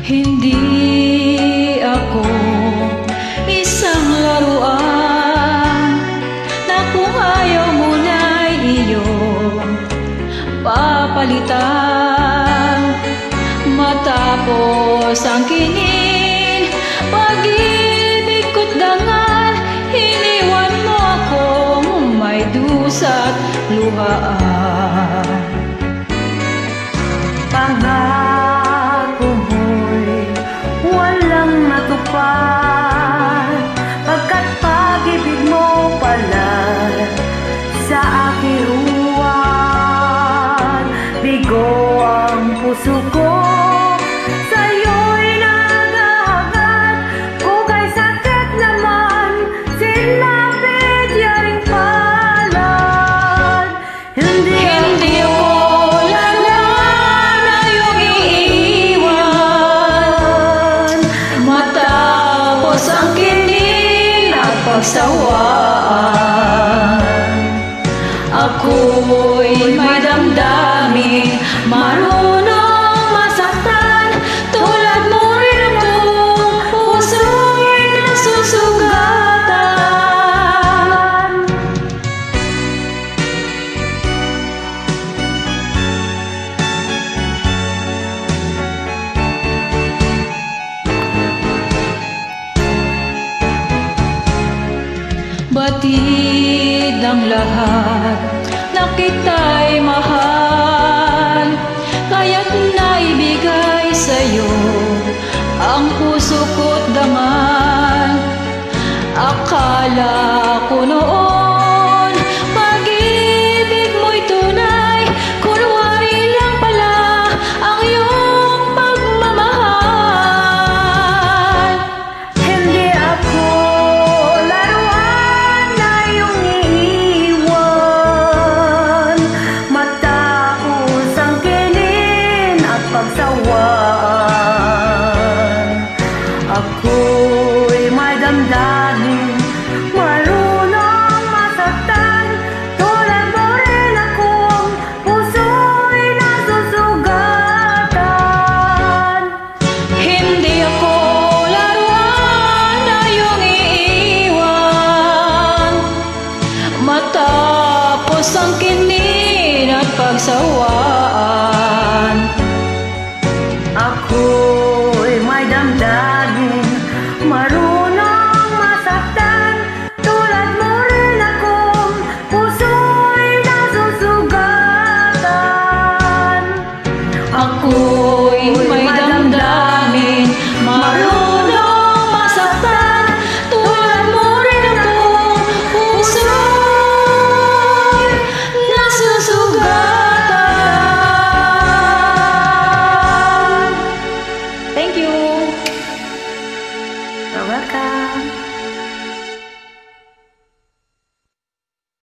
Hindi ako isang laruan na kung ayaw mo na'y iyong papalitan. Matapos ang kinin, pag-ibig ko't dangal, iniwan mo akong may dusa't luhaan. Pangako mo'y walang matupad, pagkat pag-ibig mo pala sa aking uwan. Bigo ang puso ko, sa'yo'y nag-aagad, kung kay sakit naman sinapit yaring palad. Hindi ako laruan na iyong iiwan, matapos ang kinin at pagsawaan. Ako'y may damdamin, marunong masaktan, tulad mo rin akong puso'y nasusugatan. Batid ang lahat na kita'y mahal, kaya't naibigay sa'yo ang puso ko't dangal. Akala ko noon